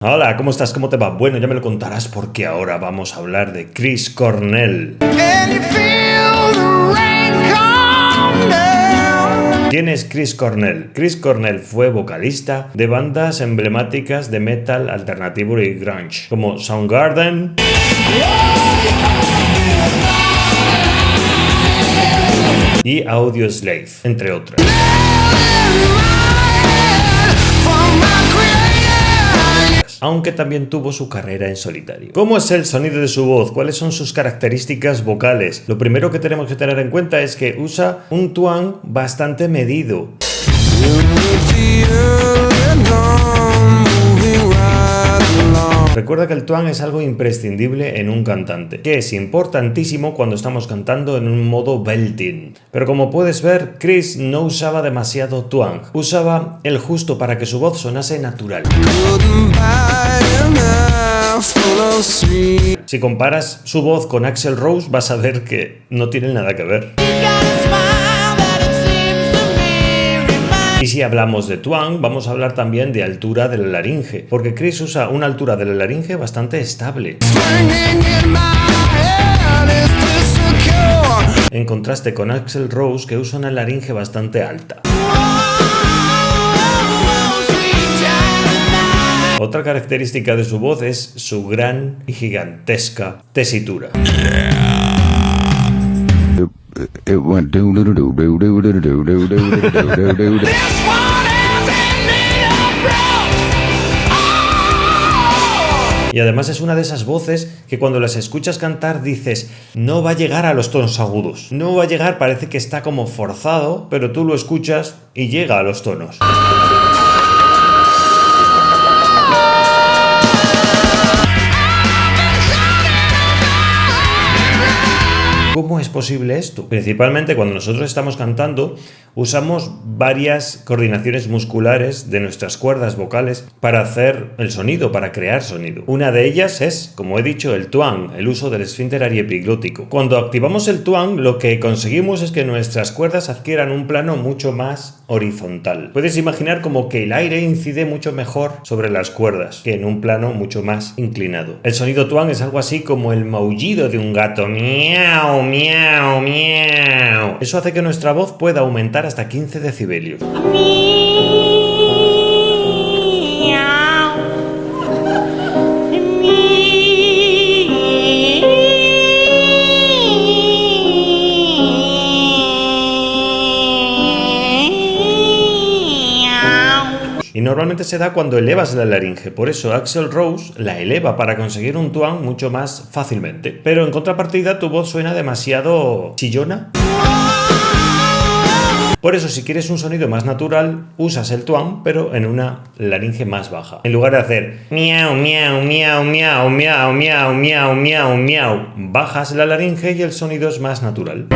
Hola, ¿cómo estás? ¿Cómo te va? Bueno, ya me lo contarás porque ahora vamos a hablar de Chris Cornell. ¿Quién es Chris Cornell? Chris Cornell fue vocalista de bandas emblemáticas de metal alternativo y grunge, como Soundgarden y Audioslave, entre otras. Aunque también tuvo su carrera en solitario. ¿Cómo es el sonido de su voz? ¿Cuáles son sus características vocales? Lo primero que tenemos que tener en cuenta es que usa un twang bastante medido. Recuerda que el twang es algo imprescindible en un cantante, que es importantísimo cuando estamos cantando en un modo belting. Pero como puedes ver, Chris no usaba demasiado twang, usaba el justo para que su voz sonase natural. Si comparas su voz con Axl Rose, vas a ver que no tienen nada que ver. Y si hablamos de twang, vamos a hablar también de altura de la laringe, porque Chris usa una altura de la laringe bastante estable, en contraste con Axl Rose, que usa una laringe bastante alta. Otra característica de su voz es su gran y gigantesca tesitura. Y además es una de esas voces que cuando las escuchas cantar dices, no va a llegar a los tonos agudos, no va a llegar, parece que está como forzado, pero tú lo escuchas y llega a los tonos. ¿Cómo es posible esto? Principalmente cuando nosotros estamos cantando, usamos varias coordinaciones musculares de nuestras cuerdas vocales para hacer el sonido, para crear sonido. Una de ellas es, como he dicho, el twang, el uso del esfínter ariepiglótico. Cuando activamos el twang, lo que conseguimos es que nuestras cuerdas adquieran un plano mucho más horizontal. Puedes imaginar como que el aire incide mucho mejor sobre las cuerdas que en un plano mucho más inclinado. El sonido twang es algo así como el maullido de un gato. Miau, miau, miau. Eso hace que nuestra voz pueda aumentar hasta 15 decibelios. Y normalmente se da cuando elevas la laringe, por eso Axl Rose la eleva para conseguir un twang mucho más fácilmente. Pero en contrapartida tu voz suena demasiado chillona. Por eso si quieres un sonido más natural, usas el twang pero en una laringe más baja. En lugar de hacer miau, miau, miau, miau, miau, miau, miau, miau, miau, bajas la laringe y el sonido es más natural.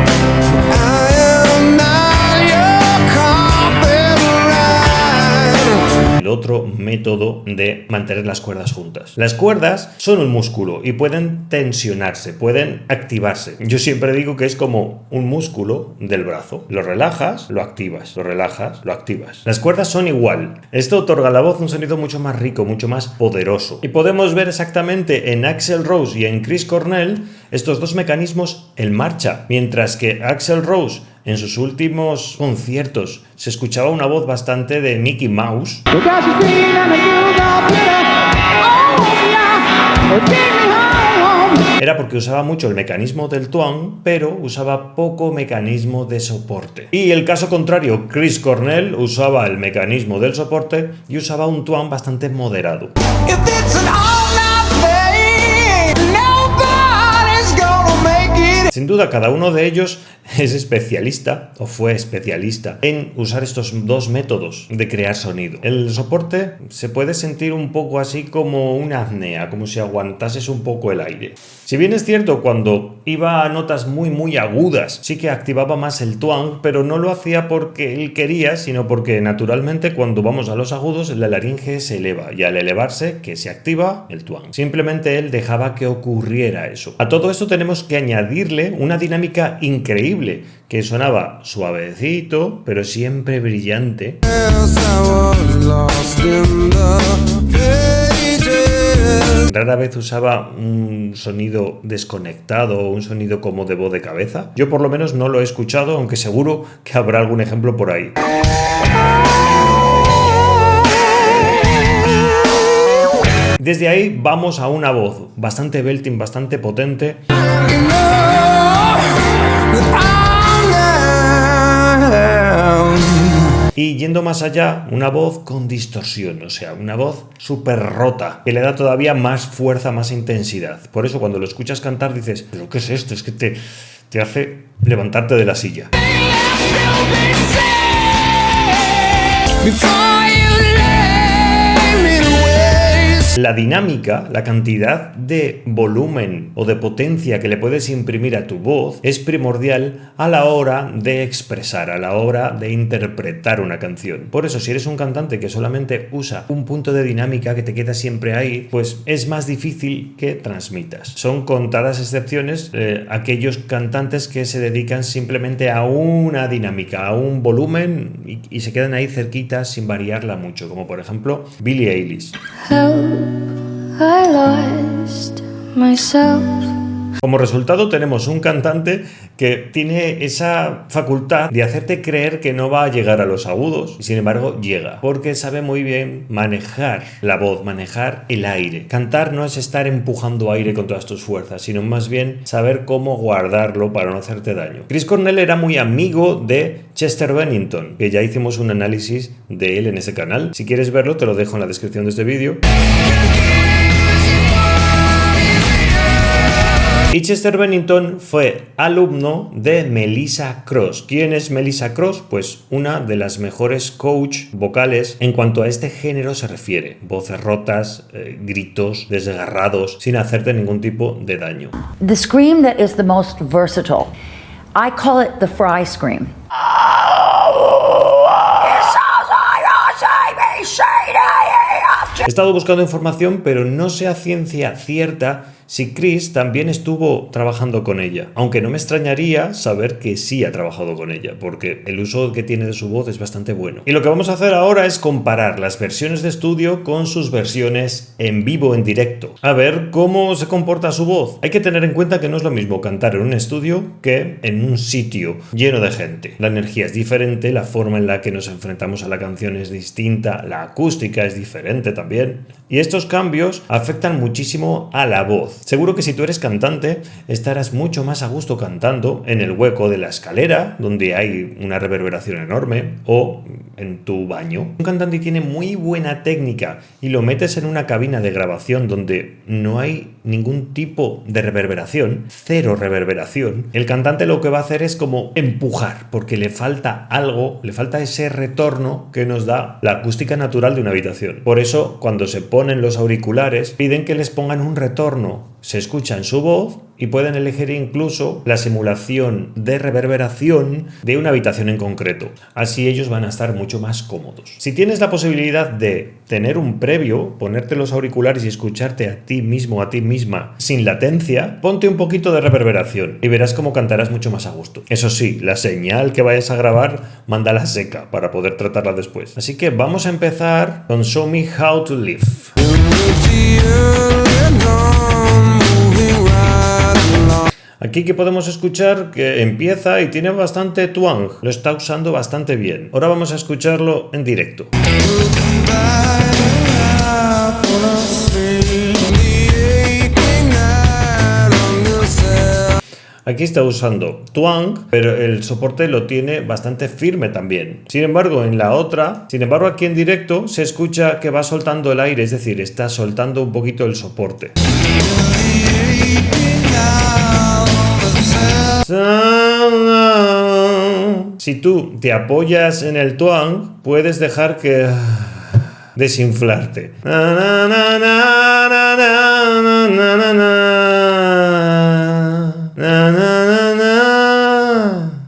El otro método de mantener las cuerdas juntas. Las cuerdas son un músculo y pueden tensionarse, pueden activarse. Yo siempre digo que es como un músculo del brazo. Lo relajas, lo activas, lo relajas, lo activas. Las cuerdas son igual. Esto otorga a la voz un sonido mucho más rico, mucho más poderoso. Y podemos ver exactamente en Axl Rose y en Chris Cornell estos dos mecanismos en marcha. Mientras que Axl Rose en sus últimos conciertos se escuchaba una voz bastante de Mickey Mouse. Era porque usaba mucho el mecanismo del twang, pero usaba poco mecanismo de soporte. Y el caso contrario, Chris Cornell usaba el mecanismo del soporte y usaba un twang bastante moderado. Sin duda, cada uno de ellos es especialista, o fue especialista, en usar estos dos métodos de crear sonido. El soporte se puede sentir un poco así como una apnea, como si aguantases un poco el aire. Si bien es cierto, cuando iba a notas muy agudas, sí que activaba más el twang, pero no lo hacía porque él quería, sino porque naturalmente cuando vamos a los agudos la laringe se eleva, y al elevarse, que se activa el twang. Simplemente él dejaba que ocurriera eso. A todo esto tenemos que añadirle una dinámica increíble, que sonaba suavecito, pero siempre brillante. rara vez usaba un sonido desconectado o un sonido como de voz de cabeza. Yo por lo menos no lo he escuchado, aunque seguro que habrá algún ejemplo por ahí. Desde ahí vamos a una voz bastante belting, bastante potente. Y yendo más allá, una voz con distorsión, o sea, una voz súper rota, que le da todavía más fuerza, más intensidad. Por eso cuando lo escuchas cantar dices, ¿pero qué es esto? Es que te hace levantarte de la silla. La dinámica, la cantidad de volumen o de potencia que le puedes imprimir a tu voz es primordial a la hora de expresar, a la hora de interpretar una canción. Por eso, si eres un cantante que solamente usa un punto de dinámica que te queda siempre ahí, pues es más difícil que transmitas. Son contadas excepciones aquellos cantantes que se dedican simplemente a una dinámica, a un volumen y se quedan ahí cerquitas sin variarla mucho, como por ejemplo Billie Eilish. I lost myself. Como resultado tenemos un cantante que tiene esa facultad de hacerte creer que no va a llegar a los agudos y sin embargo llega, porque sabe muy bien manejar la voz, manejar el aire. Cantar no es estar empujando aire con todas tus fuerzas, sino más bien saber cómo guardarlo para no hacerte daño. Chris Cornell era muy amigo de Chester Bennington, que ya hicimos un análisis de él en ese canal. Si quieres verlo te lo dejo en la descripción de este vídeo. Y Chester Bennington fue alumno de Melissa Cross. ¿Quién es Melissa Cross? Pues una de las mejores coach vocales en cuanto a este género se refiere. Voces rotas, gritos desgarrados, sin hacerte ningún tipo de daño. The scream that is the most versatile. I call it the Fry scream. He estado buscando información, pero no sé a ciencia cierta si Chris también estuvo trabajando con ella, aunque no me extrañaría saber que sí ha trabajado con ella, porque el uso que tiene de su voz es bastante bueno. Y lo que vamos a hacer ahora es comparar las versiones de estudio con sus versiones en vivo, en directo, a ver cómo se comporta su voz. Hay que tener en cuenta que no es lo mismo cantar en un estudio que en un sitio lleno de gente. La energía es diferente, la forma en la que nos enfrentamos a la canción es distinta, la acústica es diferente también, y estos cambios afectan muchísimo a la voz. Seguro que si tú eres cantante estarás mucho más a gusto cantando en el hueco de la escalera, donde hay una reverberación enorme, o en tu baño. Un cantante tiene muy buena técnica y lo metes en una cabina de grabación donde no hay ningún tipo de reverberación, cero reverberación. El cantante lo que va a hacer es como empujar, porque le falta algo, le falta ese retorno que nos da la acústica natural de una habitación. Por eso, cuando se ponen los auriculares, piden que les pongan un retorno. Se escucha en su voz y pueden elegir incluso la simulación de reverberación de una habitación en concreto. Así ellos van a estar mucho más cómodos. Si tienes la posibilidad de tener un previo, ponerte los auriculares y escucharte a ti mismo, a ti misma, sin latencia, ponte un poquito de reverberación y verás cómo cantarás mucho más a gusto. Eso sí, la señal que vayas a grabar, mándala seca para poder tratarla después. Así que vamos a empezar con Show Me How to Live. Aquí que podemos escuchar que empieza y tiene bastante twang, lo está usando bastante bien. Ahora vamos a escucharlo en directo. Aquí está usando twang, pero el soporte lo tiene bastante firme también. Sin embargo, aquí en directo se escucha que va soltando el aire, es decir, está soltando un poquito el soporte. Si tú te apoyas en el twang, puedes dejar que desinflarte.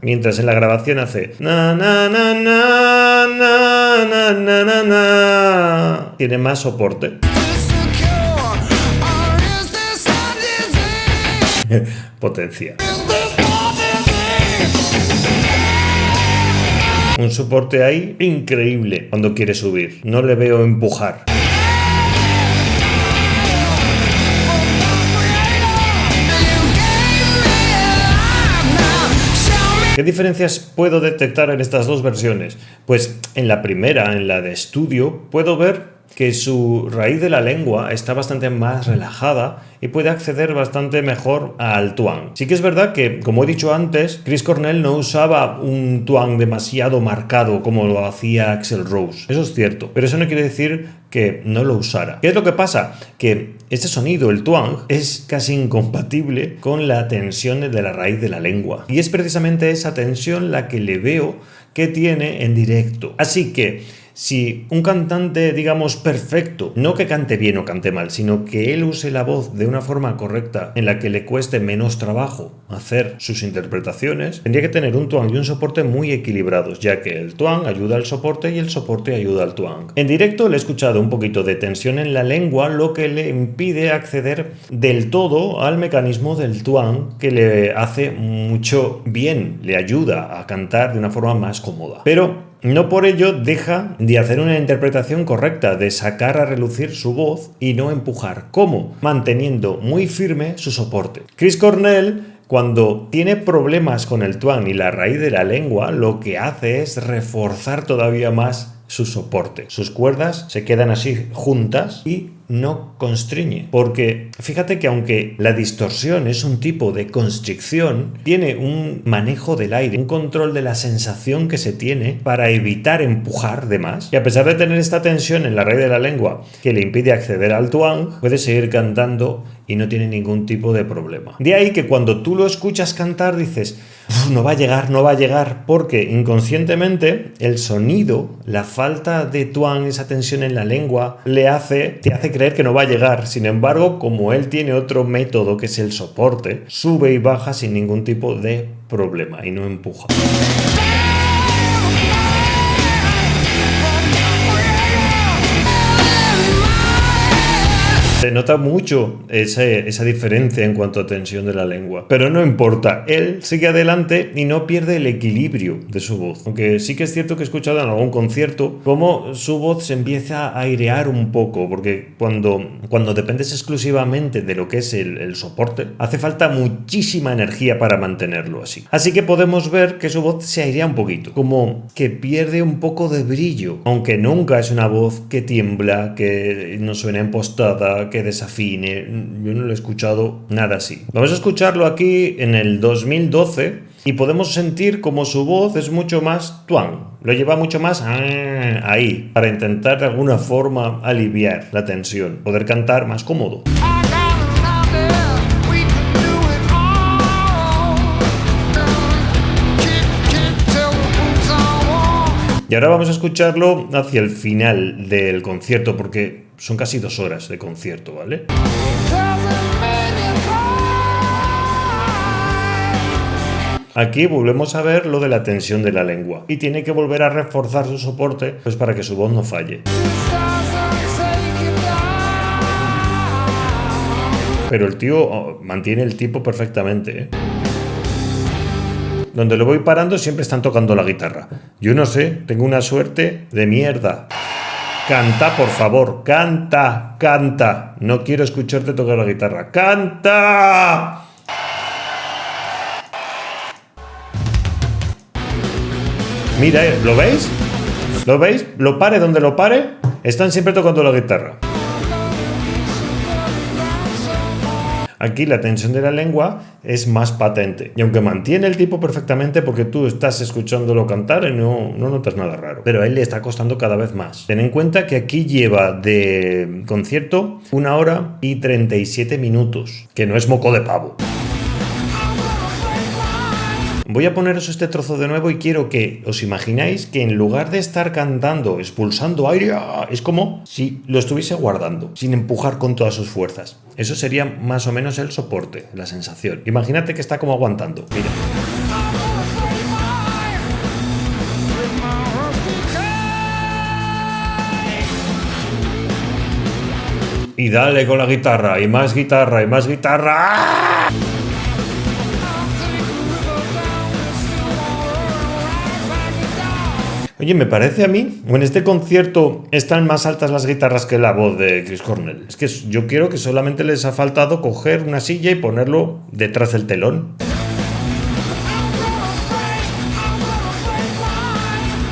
Mientras en la grabación hace tiene más soporte. Potencia. Un soporte ahí increíble cuando quiere subir. No le veo empujar. ¿Qué diferencias puedo detectar en estas dos versiones? Pues en la primera, en la de estudio, puedo ver que su raíz de la lengua está bastante más relajada y puede acceder bastante mejor al twang. Sí que es verdad que, como he dicho antes, Chris Cornell no usaba un twang demasiado marcado como lo hacía Axl Rose. Eso es cierto, pero eso no quiere decir que no lo usara. ¿Qué es lo que pasa? Que este sonido, el twang, es casi incompatible con la tensión de la raíz de la lengua. Y es precisamente esa tensión la que le veo que tiene en directo. Así que si un cantante, digamos, perfecto, no que cante bien o cante mal, sino que él use la voz de una forma correcta en la que le cueste menos trabajo hacer sus interpretaciones, tendría que tener un twang y un soporte muy equilibrados, ya que el twang ayuda al soporte y el soporte ayuda al twang. En directo le he escuchado un poquito de tensión en la lengua, lo que le impide acceder del todo al mecanismo del twang, que le hace mucho bien, le ayuda a cantar de una forma más cómoda. Pero no por ello deja de hacer una interpretación correcta, de sacar a relucir su voz y no empujar. ¿Cómo? Manteniendo muy firme su soporte. Chris Cornell, cuando tiene problemas con el twang y la raíz de la lengua, lo que hace es reforzar todavía más su soporte. Sus cuerdas se quedan así juntas y no constriñe. Porque fíjate que aunque la distorsión es un tipo de constricción, tiene un manejo del aire, un control de la sensación que se tiene para evitar empujar de más. Y a pesar de tener esta tensión en la raíz de la lengua que le impide acceder al twang, puede seguir cantando y no tiene ningún tipo de problema. De ahí que cuando tú lo escuchas cantar dices, no va a llegar, porque inconscientemente el sonido, la falta de twang, esa tensión en la lengua, te hace creer que no va a llegar. Sin embargo, como él tiene otro método que es el soporte, sube y baja sin ningún tipo de problema y no empuja. Se nota mucho esa diferencia en cuanto a tensión de la lengua. Pero no importa, él sigue adelante y no pierde el equilibrio de su voz. Aunque sí que es cierto que he escuchado en algún concierto cómo su voz se empieza a airear un poco, porque cuando dependes exclusivamente de lo que es el soporte, hace falta muchísima energía para mantenerlo así. Así que podemos ver que su voz se airea un poquito, como que pierde un poco de brillo, aunque nunca es una voz que tiembla, que no suena impostada, que desafine. Yo no lo he escuchado nada así. Vamos a escucharlo aquí en el 2012 y podemos sentir como su voz es mucho más twang, lo lleva mucho más ahí, para intentar de alguna forma aliviar la tensión, poder cantar más cómodo. Y ahora vamos a escucharlo hacia el final del concierto, porque son casi 2 horas de concierto, ¿vale? Aquí volvemos a ver lo de la tensión de la lengua y tiene que volver a reforzar su soporte pues para que su voz no falle. Pero el tío mantiene el tipo perfectamente, ¿eh? Donde lo voy parando siempre están tocando la guitarra. Yo no sé, tengo una suerte de mierda. Canta, por favor, canta. No quiero escucharte tocar la guitarra. ¡Canta! Mira, ¿lo veis? ¿Lo veis? Lo pare donde lo pare, están siempre tocando la guitarra. Aquí la tensión de la lengua es más patente. Y aunque mantiene el tipo perfectamente porque tú estás escuchándolo cantar y no notas nada raro. Pero a él le está costando cada vez más. Ten en cuenta que aquí lleva de concierto 1 hora y 37 minutos. Que no es moco de pavo. Voy a poneros este trozo de nuevo y quiero que os imagináis que en lugar de estar cantando, expulsando aire, es como si lo estuviese guardando, sin empujar con todas sus fuerzas. Eso sería más o menos el soporte, la sensación. Imagínate que está como aguantando. Mira. Y dale con la guitarra, y más guitarra, y más guitarra. ¡Ah! Oye, me parece a mí, o en este concierto están más altas las guitarras que la voz de Chris Cornell. Es que yo quiero que solamente les ha faltado coger una silla y ponerlo detrás del telón.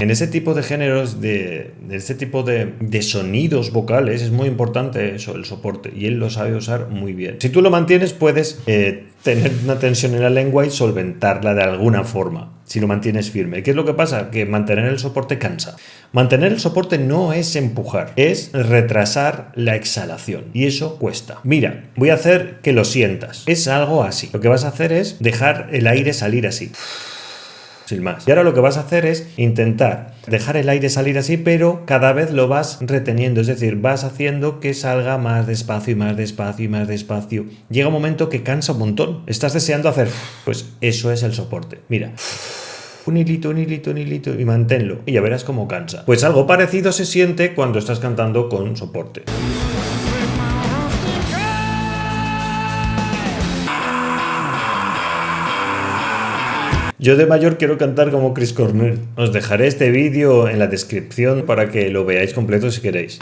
En ese tipo de géneros, de ese tipo de sonidos vocales, es muy importante eso, el soporte, y él lo sabe usar muy bien. Si tú lo mantienes, puedes tener una tensión en la lengua y solventarla de alguna forma, si lo mantienes firme. ¿Qué es lo que pasa? Que mantener el soporte cansa. Mantener el soporte no es empujar, es retrasar la exhalación, y eso cuesta. Mira, voy a hacer que lo sientas. Es algo así. Lo que vas a hacer es dejar el aire salir así, sin más. Y ahora lo que vas a hacer es intentar dejar el aire salir así, pero cada vez lo vas reteniendo, es decir, vas haciendo que salga más despacio y más despacio y más despacio. Llega un momento que cansa un montón. Estás deseando hacer, pues eso es el soporte. Mira, un hilito, un hilito, un hilito, y manténlo, y ya verás cómo cansa. Pues algo parecido se siente cuando estás cantando con soporte. Yo de mayor quiero cantar como Chris Cornell. Os dejaré este vídeo en la descripción para que lo veáis completo si queréis.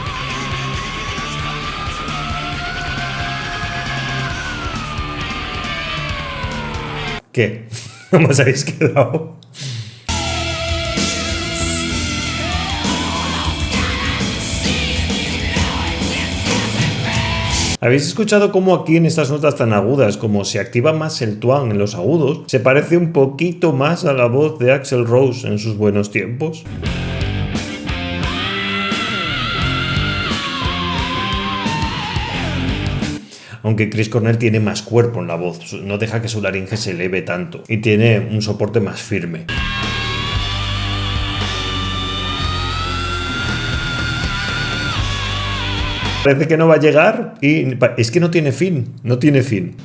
¿Qué? ¿Cómo os habéis quedado? ¿Habéis escuchado cómo aquí en estas notas tan agudas, como se activa más el twang en los agudos, se parece un poquito más a la voz de Axl Rose en sus buenos tiempos? Aunque Chris Cornell tiene más cuerpo en la voz, no deja que su laringe se eleve tanto y tiene un soporte más firme. Parece que no va a llegar y es que no tiene fin, no tiene fin.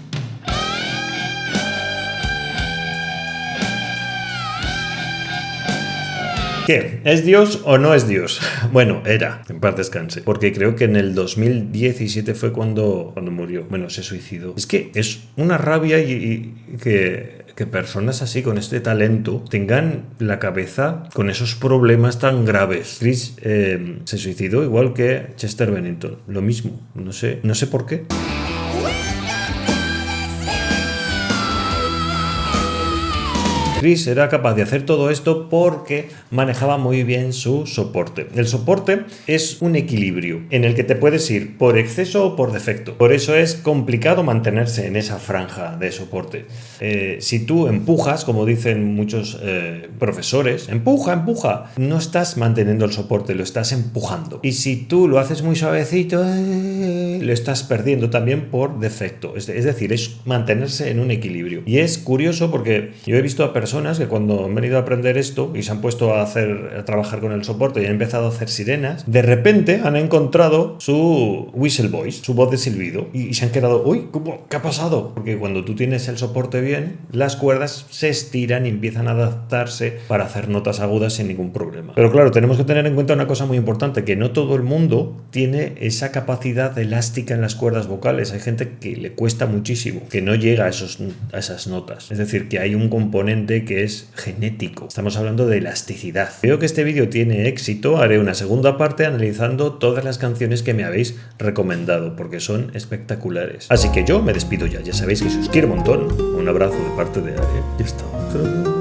¿Qué? ¿Es Dios o no es Dios? Bueno, era, en paz descanse, porque creo que en el 2017 fue cuando murió. Bueno, se suicidó. Es que es una rabia y que personas así con este talento tengan la cabeza con esos problemas tan graves. Chris se suicidó igual que Chester Bennington. Lo mismo, no sé por qué. Chris era capaz de hacer todo esto porque manejaba muy bien su soporte. El soporte es un equilibrio en el que te puedes ir por exceso o por defecto. Por eso es complicado mantenerse en esa franja de soporte. Si tú empujas, como dicen muchos profesores, empuja, no estás manteniendo el soporte, lo estás empujando. Y si tú lo haces muy suavecito, lo estás perdiendo también por defecto. Es decir, es mantenerse en un equilibrio. Y es curioso porque yo he visto a personas que cuando han venido a aprender esto y se han puesto a trabajar con el soporte y han empezado a hacer sirenas, de repente han encontrado su whistle voice, su voz de silbido, y se han quedado, uy, ¿qué ha pasado? Porque cuando tú tienes el soporte bien, las cuerdas se estiran y empiezan a adaptarse para hacer notas agudas sin ningún problema. Pero claro, tenemos que tener en cuenta una cosa muy importante, que no todo el mundo tiene esa capacidad elástica en las cuerdas vocales. Hay gente que le cuesta muchísimo, que no llega a esas notas. Es decir, que hay un componente que es genético. Estamos hablando de elasticidad. Veo que este vídeo tiene éxito. Haré una segunda parte analizando todas las canciones que me habéis recomendado, porque son espectaculares. Así que yo me despido ya. Ya sabéis que si os quiero un montón. Un abrazo de parte de Are. Y hasta otra.